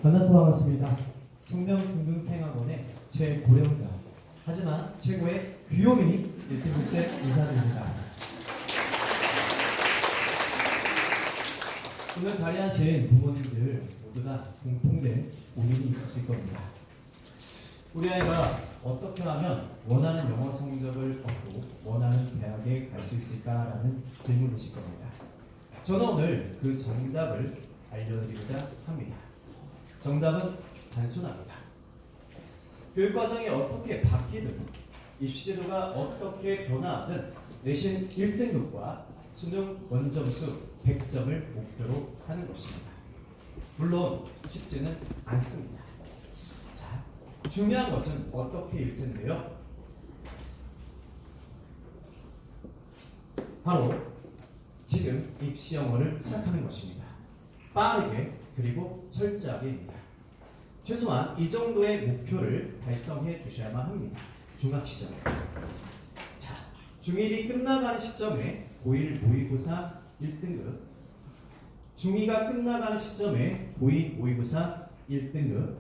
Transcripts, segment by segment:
만나서 반갑습니다. 청명중등생학원의 최고령자, 하지만 최고의 귀요미 1등급생 인사드립니다. 오늘 자리하신 부모님들 모두 다 공통된 고민이 있으실 겁니다. 우리 아이가 어떻게 하면 원하는 영어 성적을 얻고 원하는 대학에 갈 수 있을까라는 질문이실 겁니다. 저는 오늘 그 정답을 알려드리고자 합니다. 정답은 단순합니다. 교육과정이 어떻게 바뀌든 입시제도가 어떻게 변화하든 내신 1등급과 수능 원점수 100점을 목표로 하는 것입니다. 물론 쉽지는 않습니다. 자, 중요한 것은 어떻게 일 텐데요. 바로 지금 입시 영어를 시작하는 것입니다. 빠르게 그리고 철저하게입니다. 최소한 이 정도의 목표를 달성해 주셔야만 합니다. 중학 시절에. 자, 중1이 끝나가는 시점에 고1 모의고사 1등급, 중2가 끝나가는 시점에 고2 모의고사 1등급,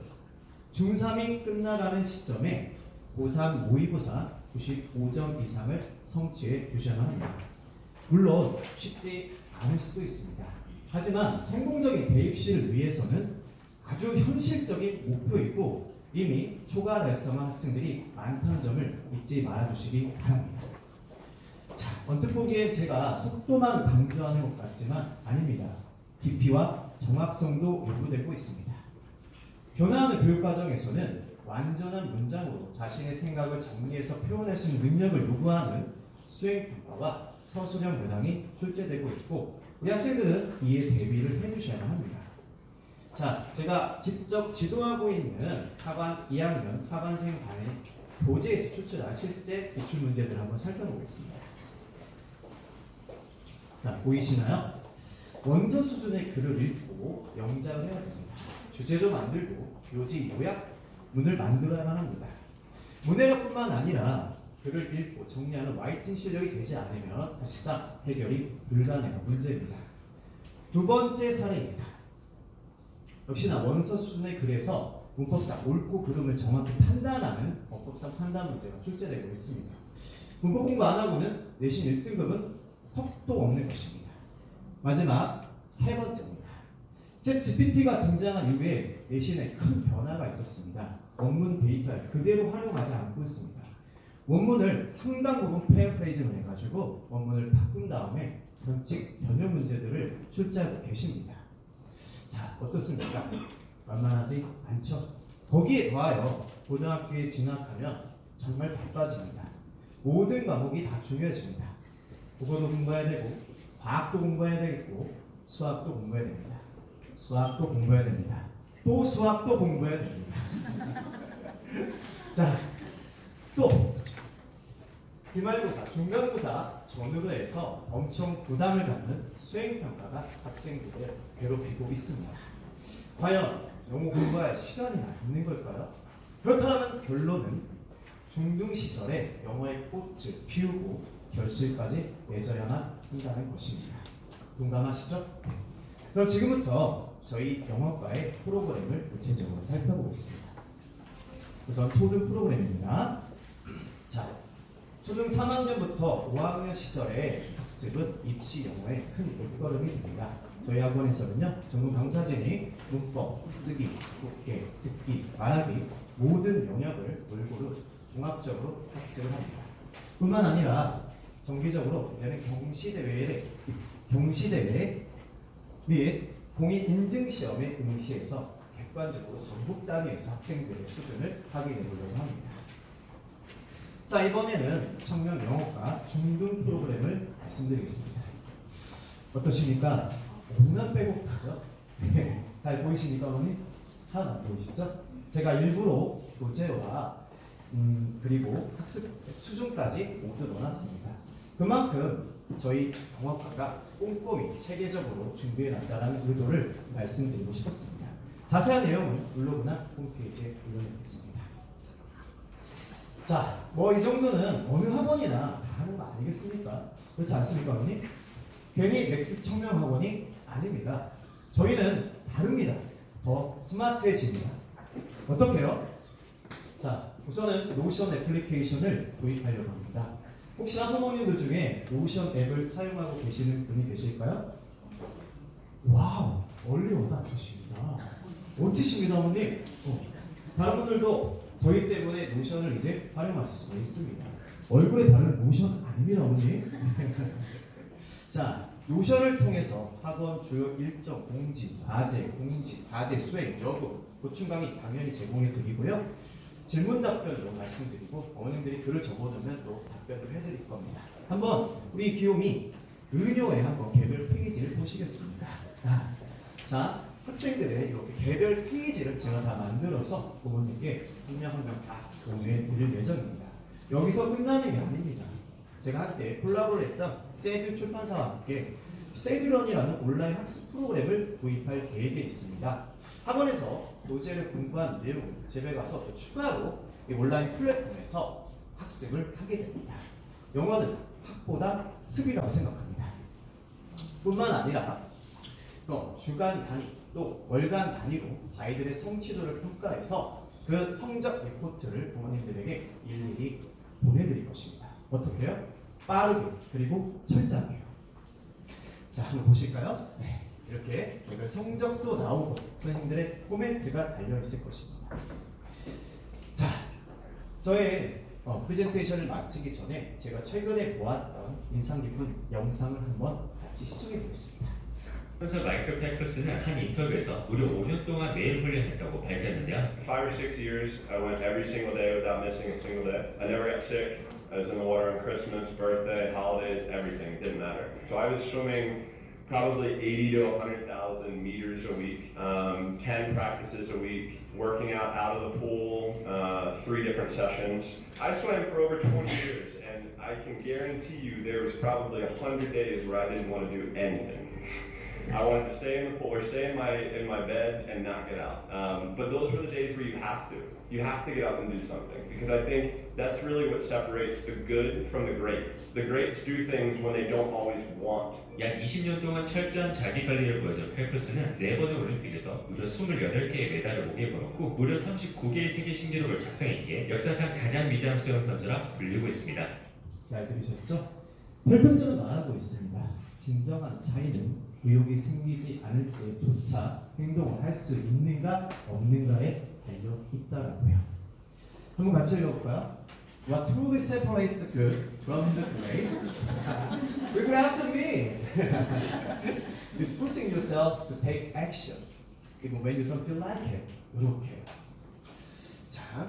중3이 끝나가는 시점에 고3 모의고사 95점 이상을 성취해 주셔야만 합니다. 물론 쉽지 않을 수도 있습니다. 하지만 성공적인 대입시를 위해서는 아주 현실적인 목표이고 이미 초과 달성한 학생들이 많다는 점을 잊지 말아주시기 바랍니다. 자, 언뜻 보기에 제가 속도만 강조하는 것 같지만 아닙니다. 깊이와 정확성도 요구되고 있습니다. 변화하는 교육과정에서는 완전한 문장으로 자신의 생각을 정리해서 표현할 수 있는 능력을 요구하는 수행평가와 서술형 문항이 출제되고 있고 우리 학생들은 이에 대비를 해주셔야 합니다. 자, 제가 직접 지도하고 있는 4반 2학년 4반생 반의 교재에서 추출한 실제 기출 문제들을 한번 살펴보겠습니다. 자, 보이시나요? 원서 수준의 글을 읽고 영작을 해야 됩니다. 주제도 만들고 요지 요약 문을 만들어야만 합니다. 문해력뿐만 아니라 글을 읽고 정리하는 라이팅 실력이 되지 않으면 사실상 해결이 불가능한 문제입니다. 두 번째 사례입니다. 역시나 원서 수준의 글에서 문법상 옳고 그름을 정확히 판단하는 어법상 판단 문제가 출제되고 있습니다. 문법 공부 안 하고는 내신 1등급은 턱도 없는 것입니다. 마지막 세 번째입니다. 챗 GPT가 등장한 이후에 내신에 큰 변화가 있었습니다. 원문 데이터를 그대로 활용하지 않고 있습니다. 원문을 상당 부분 패러프레이징을 해가지고 원문을 바꾼 다음에 원칙 변형 문제들을 출제하고 계십니다. 자, 어떻습니까? 만만하지 않죠? 거기에 더하여 고등학교에 진학하면 정말 바빠집니다. 모든 과목이 다 중요해집니다. 국어도 공부해야 되고 과학도 공부해야 되겠고 수학도 공부해야 됩니다. 수학도 공부해야 됩니다. 또 수학도 공부해야 됩니다. 자, 또 기말고사, 중간고사 전후로 해서 엄청 부담을 갖는 수행평가가 학생들을 괴롭히고 있습니다. 과연 영어 공부할 시간이나 있는 걸까요? 그렇다면 결론은 중등 시절에 영어의 꽃을 피우고 결실까지 맺어야만 한다는 것입니다. 공감하시죠? 그럼 지금부터 저희 영어과의 프로그램을 구체적으로 살펴보겠습니다. 우선 초등 프로그램입니다. 자, 초등 3학년부터 5학년 시절의 학습은 입시 영어의 큰 밑거름이 됩니다. 저희 학원에서는요, 전문 강사진이 문법, 쓰기, 독해, 듣기, 말하기 모든 영역을 골고루 종합적으로 학습을 합니다. 뿐만 아니라 정기적으로 이제는 경시대회 및 공인인증시험에 응시해서 객관적으로 전국 단위에서 학생들의 수준을 확인해 보려고 합니다. 자, 이번에는 청년 영어과 중등 프로그램을 말씀드리겠습니다. 어떠십니까? 오늘 빼곡하죠? 잘 보이십니까, 어머니? 하나 안 보이시죠? 제가 일부러 교재와 그리고 학습 수준까지 모두 넣어놨습니다. 그만큼 저희 영어과가 꼼꼼히 체계적으로 준비해놨다는 의도를 말씀드리고 싶었습니다. 자세한 내용은 블로그나 홈페이지에 올려놓겠습니다. 자, 뭐 이 정도는 어느 학원이나 다 하는 거 아니겠습니까? 그렇지 않습니까, 어머니? 괜히 넥스 청명학원이 아닙니다. 저희는 다릅니다. 더 스마트해집니다. 어떻게요? 자, 우선은 노션 애플리케이션을 도입하려고 합니다. 혹시 학부모님들 중에 노션 앱을 사용하고 계시는 분이 계실까요? 와우, 얼리 어답터십니다. 멋지십니다, 어머님. 다른 분들도 저희 때문에 노션을 이제 활용하실 수가 있습니다. 얼굴에 바르는 노션 아닙니다, 어머님. 자, 노션을 통해서 학원 주요 일정, 공지, 과제 수행, 여부, 보충 강의 당연히 제공해 드리고요. 질문 답변도 말씀드리고 어머님들이 글을 적어두면 또 답변을 해드릴 겁니다. 한번 우리 귀요미 은요에 한번 개별 페이지를 보시겠습니다. 자, 학생들의 이렇게 개별 페이지를 제가 다 만들어서 부모님께 한 명 한 명 다 공유해 드릴 예정입니다. 여기서 끝나는 게 아닙니다. 제가 한때 콜라보를 했던 세듀 출판사와 함께 세듀런이라는 온라인 학습 프로그램을 도입할 계획에 있습니다. 학원에서 교재를 공부한 내용을 집에 가서 또 추가로 이 온라인 플랫폼에서 학습을 하게 됩니다. 영어는 학보다 습이라고 생각합니다. 뿐만 아니라 또 주간 단위 또 월간 단위로 아이들의 성취도를 평가해서 그 성적 리포트를 부모님들에게 일일이 보내드릴 것입니다. 어떻게요? 빠르게 그리고 철저하게요. 자, 한번 보실까요? 네, 이렇게 개별 성적도 나오고 선생님들의 코멘트가 달려있을 것입니다. 자, 저의 프레젠테이션을 마치기 전에 제가 최근에 보았던 인상 깊은 영상을 한번 같이 시청해 보겠습니다. 그래서 마이클 펠프스는 한 인터뷰에서 무려 5년 동안 매일 훈련했다고 밝혔는데요. 5 or 6 years, I went every single day without missing a single day. I never got sick. I was in the water on Christmas, birthday, holidays, everything. It didn't matter. So I was swimming probably 80 to 100,000 meters a week, 10 practices a week, working out of the pool, 3 different sessions. I swam for over 20 years, and I can guarantee you there was probably 100 days where I didn't want to do anything. I wanted to stay in the pool or stay in my bed and not get out. But those were the days where you have to. You have to get out and do something, because I think that's really what separates the good from the great. The greats do things when they don't always want. 약 20년 동안 철저한 자기관리를 보여준 펠프스는 4번의 올림픽에서 무려 28개의 메달을 목에 걸었고 무려 39개의 세계 신기록을 작성했기에 역사상 가장 위대한 수영 선수라 불리고 있습니다. 잘 들으셨죠? 펠프스는 말하고 있습니다. 진정한 차이는 의욕이 생기지 않을 때조차 행동을 할 수 있는가 없는가에 달려 있다라고요. 한번 같이 읽어볼까요? What truly separates the good from the great? Repeat after me. It's pushing yourself to take action, even when you don't feel like it. 이렇게. 자,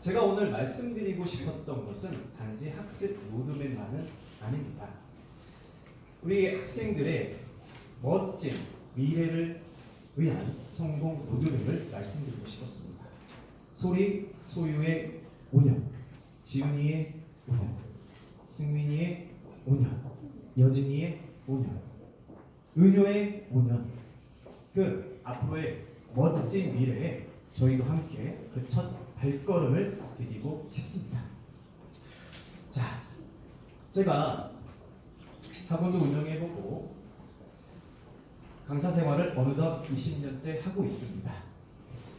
제가 오늘 말씀드리고 싶었던 것은 단지 학습 로드맵만은 아닙니다. 우리 학생들의 멋진 미래를 위한 성공 로드맵을 말씀드리고 싶었습니다. 소리, 소유의 5년, 지훈이의 5년, 승민이의 5년, 여진이의 5년, 은효의 5년. 그 앞으로의 멋진 미래에 저희도 함께 그 첫 발걸음을 디디고 싶습니다. 자, 제가 학원도 운영해보고 강사 생활을 어느덧 20년째 하고 있습니다.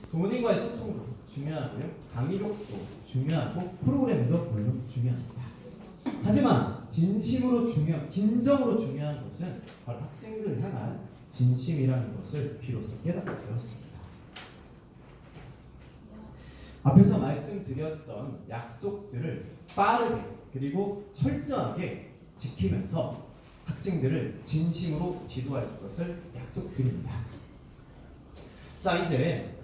부모님과의 소통도 중요하고요, 강의력도 중요하고 프로그램도 물론 중요합니다. 하지만 진정으로 중요한 것은 바로 학생들을 향한 진심이라는 것을 비로소 깨닫게 되었습니다. 앞에서 말씀드렸던 약속들을 빠르게 그리고 철저하게 지키면서 학생들을 진심으로 지도할 것을 약속드립니다. 자, 이제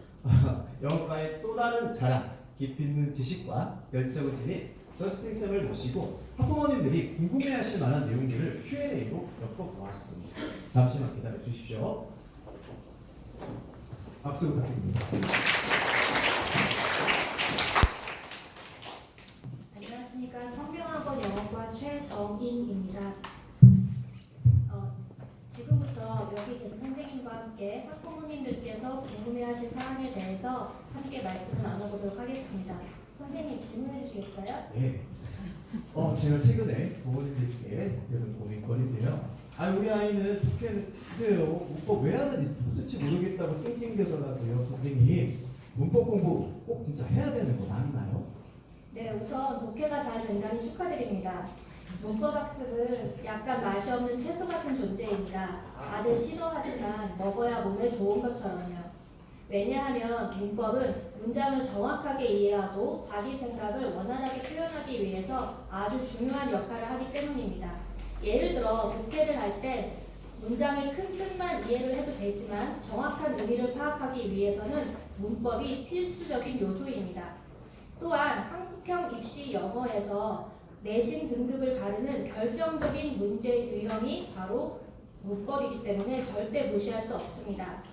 영어과의 또 다른 자랑, 깊이 있는 지식과 열정을 지닌 저스틴 쌤을 모시고 학부모님들이 궁금해하실 만한 내용들을 Q&A로 엮어보았습니다. 잠시만 기다려 주십시오. 박수 부탁드립니다. 안녕하십니까. 청명학원 영어과 최정인입니다. 지금부터 여기 계신 선생님과 함께 학부모님들께서 궁금해하실 사항에 대해서 함께 말씀을 나눠보도록 하겠습니다. 선생님 질문해 주시겠어요? 네. 제가 최근에 부모님들께 들은 고민거리인데요. 아 우리 아이는 독해는 돼요. 문법 왜 하는지 도대체 모르겠다고 찡찡대더라고요. 선생님 문법 공부 꼭 진짜 해야 되는 거 맞나요? 네, 우선 독해가 잘 된다니 축하드립니다. 문법 학습은 약간 맛이 없는 채소 같은 존재입니다. 다들 싫어하지만 먹어야 몸에 좋은 것처럼요. 왜냐하면 문법은 문장을 정확하게 이해하고 자기 생각을 원활하게 표현하기 위해서 아주 중요한 역할을 하기 때문입니다. 예를 들어 독해를 할 때 문장의 큰 뜻만 이해를 해도 되지만 정확한 의미를 파악하기 위해서는 문법이 필수적인 요소입니다. 또한 한국형 입시 영어에서 내신 등급을 가르는 결정적인 문제 유형이 바로 문법이기 때문에 절대 무시할 수 없습니다.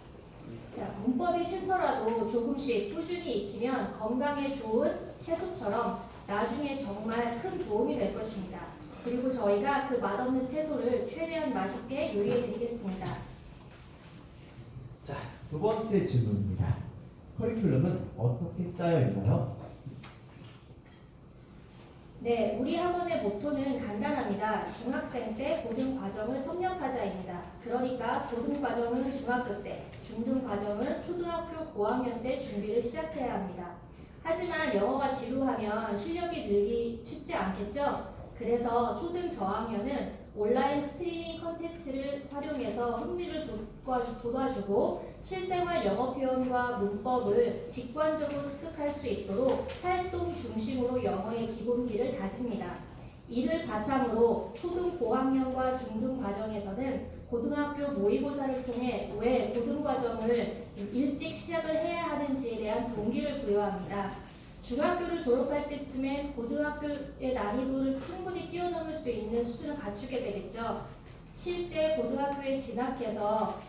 자, 문법이 싫더라도 조금씩 꾸준히 익히면 건강에 좋은 채소처럼 나중에 정말 큰 도움이 될 것입니다. 그리고 저희가 그 맛없는 채소를 최대한 맛있게 요리해 드리겠습니다. 자, 두 번째 질문입니다. 커리큘럼은 어떻게 짜여 있나요? 네, 우리 학원의 모토는 간단합니다. 중학생 때 고등 과정을 섭렵하자입니다. 그러니까 고등 과정은 중학교 때, 중등 과정은 초등학교 고학년 때 준비를 시작해야 합니다. 하지만 영어가 지루하면 실력이 늘기 쉽지 않겠죠? 그래서 초등 저학년은 온라인 스트리밍 컨텐츠를 활용해서 흥미를 돋아주고 실생활 영어 표현과 문법을 직관적으로 습득할 수 있도록 활동 중심으로 영어의 기본기를 다집니다. 이를 바탕으로 초등 고학년과 중등 과정에서는 고등학교 모의고사를 통해 왜 고등과정을 일찍 시작을 해야 하는지에 대한 동기를 부여합니다. 중학교를 졸업할 때쯤엔 고등학교의 난이도를 충분히 뛰어넘을 수 있는 수준을 갖추게 되겠죠. 실제 고등학교에 진학해서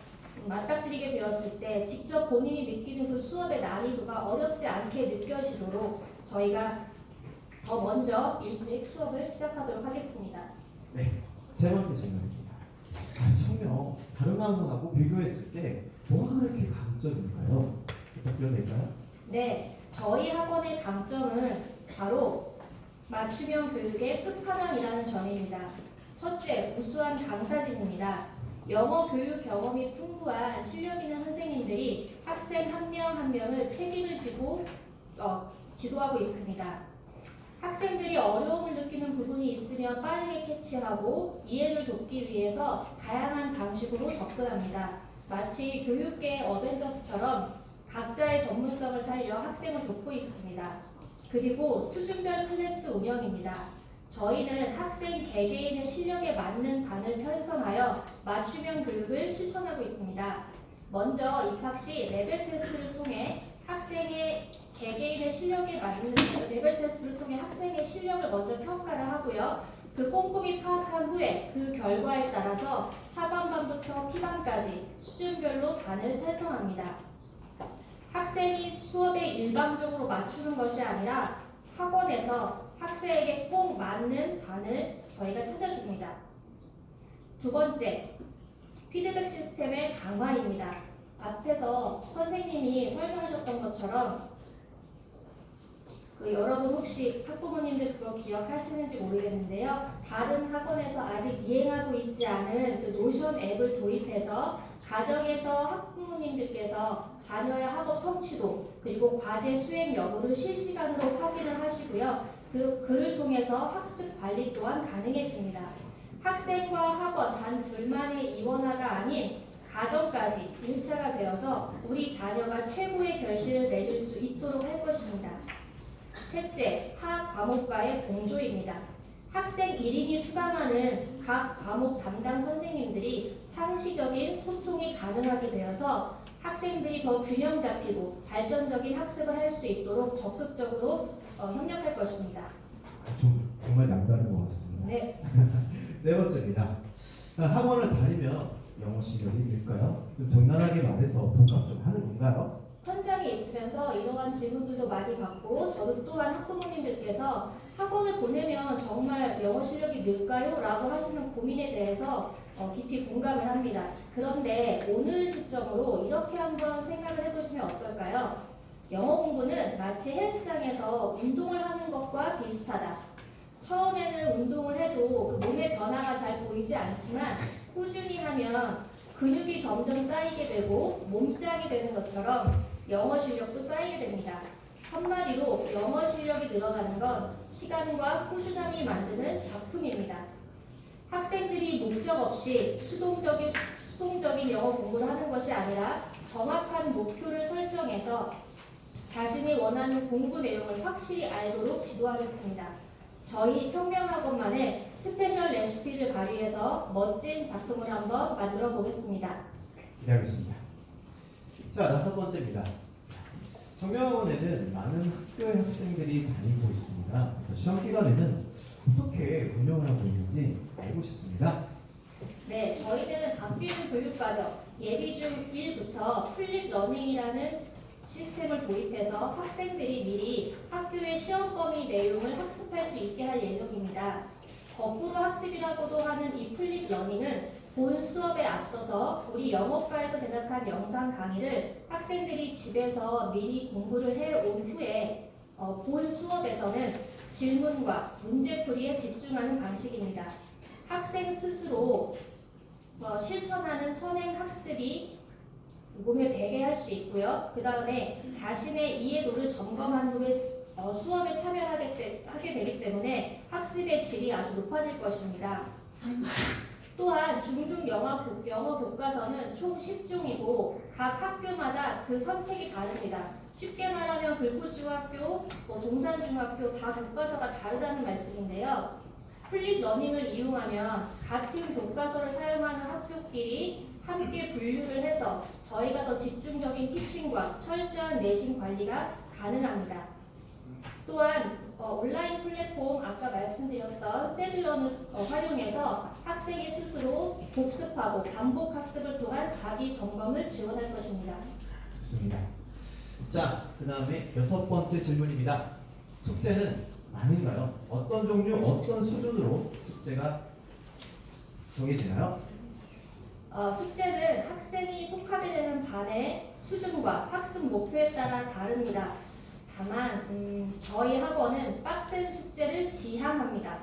맞닥뜨리게 되었을 때 직접 본인이 느끼는 그 수업의 난이도가 어렵지 않게 느껴지도록 저희가 더 먼저 일찍 수업을 시작하도록 하겠습니다. 네, 세 번째 질문입니다. 청명 다른 학원하고 비교했을 때 뭐가 그렇게 강점일까요? 부탁드려도 될까요? 네, 저희 학원의 강점은 바로 맞춤형 교육의 끝판왕이라는 점입니다. 첫째, 우수한 강사진입니다. 영어 교육 경험이 풍부한 실력 있는 선생님들이 학생 한 명 한 명을 책임을 지고 지도하고 있습니다. 학생들이 어려움을 느끼는 부분이 있으면 빠르게 캐치하고 이해를 돕기 위해서 다양한 방식으로 접근합니다. 마치 교육계 어벤져스처럼 각자의 전문성을 살려 학생을 돕고 있습니다. 그리고 수준별 클래스 운영입니다. 저희는 학생 개개인의 실력에 맞는 반을 편성하여 맞춤형 교육을 실천하고 있습니다. 먼저 입학 시 레벨 테스트를 통해 학생의 개개인의 실력에 맞는 레벨 테스트를 통해 학생의 실력을 먼저 평가를 하고요. 그 꼼꼼히 파악한 후에 그 결과에 따라서 4반반부터 P반까지 수준별로 반을 편성합니다. 학생이 수업에 일방적으로 맞추는 것이 아니라 학원에서 학생에게 꼭 맞는 반을 저희가 찾아줍니다. 두 번째, 피드백 시스템의 강화입니다. 앞에서 선생님이 설명하셨던 것처럼 여러분 혹시 학부모님들 그거 기억하시는지 모르겠는데요. 다른 학원에서 아직 이행하고 있지 않은 그 노션 앱을 도입해서 가정에서 학부모님들께서 자녀의 학업 성취도 그리고 과제 수행 여부를 실시간으로 확인을 하시고요. 그를 통해서 학습 관리 또한 가능해집니다. 학생과 학원 단 둘만의 이원화가 아닌 가정까지 일차가 되어서 우리 자녀가 최고의 결실을 맺을 수 있도록 할 것입니다. 셋째, 타 과목과의 공조입니다. 학생 1인이 수강하는 각 과목 담당 선생님들이 상시적인 소통이 가능하게 되어서 학생들이 더 균형 잡히고 발전적인 학습을 할 수 있도록 적극적으로 협력할 것입니다. 정말 남다른 것 같습니다. 네. 네 번째입니다. 학원을 다니면 영어 실력이 늘까요? 좀 적나라하게 말해서 동감 좀 하는 건가요? 현장에 있으면서 이러한 질문들도 많이 받고 저도 또한 학부모님들께서 학원을 보내면 정말 영어 실력이 늘까요? 라고 하시는 고민에 대해서 깊이 공감을 합니다. 그런데 오늘 시점으로 이렇게 한번 생각을 해보시면 어떨까요? 영어 공부는 마치 헬스장에서 운동을 하는 것과 비슷하다. 처음에는 운동을 해도 그 몸의 변화가 잘 보이지 않지만 꾸준히 하면 근육이 점점 쌓이게 되고 몸짱이 되는 것처럼 영어 실력도 쌓이게 됩니다. 한마디로 영어 실력이 늘어나는 건 시간과 꾸준함이 만드는 작품입니다. 학생들이 목적 없이 수동적인 영어 공부를 하는 것이 아니라 정확한 목표를 설정해서 자신이 원하는 공부 내용을 확실히 알도록 지도하겠습니다. 저희 청명학원만의 스페셜 레시피를 발휘해서 멋진 작품을 한번 만들어 보겠습니다. 기대하겠습니다. 자, 5번째입니다. 청명학원에는 많은 학교의 학생들이 다니고 있습니다. 그래서 시험 기간에는 어떻게 운영을 하고 있는지 알고 싶습니다. 네, 저희는 박비준 교육과정 예비 중 1부터 플립 러닝이라는 시스템을 도입해서 학생들이 미리 학교의 시험 범위 내용을 학습할 수 있게 할 예정입니다. 거꾸로 학습이라고도 하는 이 플립 러닝은 본 수업에 앞서서 우리 영어과에서 제작한 영상 강의를 학생들이 집에서 미리 공부를 해온 후에 본 수업에서는 질문과 문제풀이에 집중하는 방식입니다. 학생 스스로 실천하는 선행 학습이 몸에 배게 할 수 있고요. 그 다음에 자신의 이해도를 점검한 후에 수업에 참여하게 되기 때문에 학습의 질이 아주 높아질 것입니다. 또한 중등 영어 교과서는 총 10종이고 각 학교마다 그 선택이 다릅니다. 쉽게 말하면 글포중학교, 동산중학교 다 교과서가 다르다는 말씀인데요. 플립 러닝을 이용하면 같은 교과서를 사용하는 학교끼리 함께 분류를 해서 저희가 더 집중적인 티칭과 철저한 내신 관리가 가능합니다. 또한 온라인 플랫폼 아까 말씀드렸던 세뷸런을 활용해서 학생이 스스로 복습하고 반복 학습을 통한 자기 점검을 지원할 것입니다. 좋습니다. 자, 그 다음에 6번째 질문입니다. 숙제는 많은가요? 어떤 종류, 어떤 수준으로 숙제가 정해지나요? 숙제는 학생이 속하게 되는 반의 수준과 학습 목표에 따라 다릅니다. 다만 저희 학원은 빡센 숙제를 지향합니다.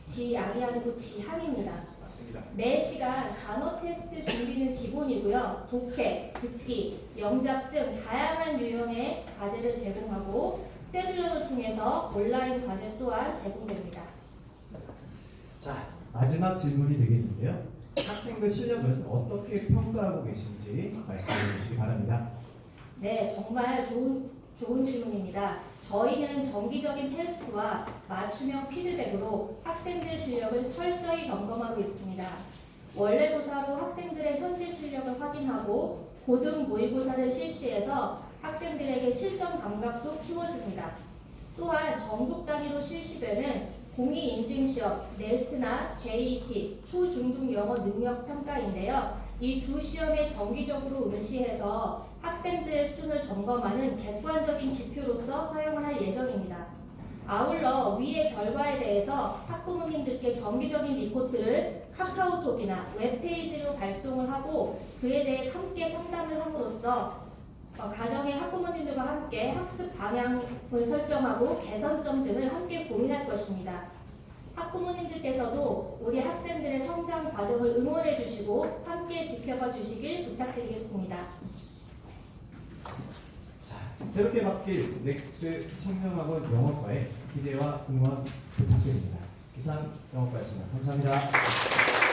지양이 아니고 지향입니다. 맞습니다. 매 시간 단어 테스트 준비는 기본이고요. 독해, 듣기, 영작 등 다양한 유형의 과제를 제공하고 세뷸런을 통해서 온라인 과제 또한 제공됩니다. 자, 마지막 질문이 되겠는데요. 학생들 실력은 어떻게 평가하고 계신지 말씀해 주시기 바랍니다. 네, 정말 좋은 질문입니다. 저희는 정기적인 테스트와 맞춤형 피드백으로 학생들 실력을 철저히 점검하고 있습니다. 원래고사로 학생들의 현재 실력을 확인하고 고등 모의고사를 실시해서 학생들에게 실전 감각도 키워줍니다. 또한 전국 단위로 실시되는 공익인증시험, 넬트나 JET, 초중등 영어 능력 평가인데요. 이 두 시험에 정기적으로 응시해서 학생들의 수준을 점검하는 객관적인 지표로서 사용을 할 예정입니다. 아울러 위의 결과에 대해서 학부모님들께 정기적인 리포트를 카카오톡이나 웹페이지로 발송을 하고 그에 대해 함께 상담을 함으로써 가정의 학부모님들과 함께 학습 방향을 설정하고 개선점 등을 함께 고민할 것입니다. 학부모님들께서도 우리 학생들의 성장 과정을 응원해 주시고 함께 지켜봐 주시길 부탁드리겠습니다. 자, 새롭게 바뀔 넥스트 청명학원 영어과의 기대와 응원 부탁드립니다. 이상 영어과였습니다. 감사합니다.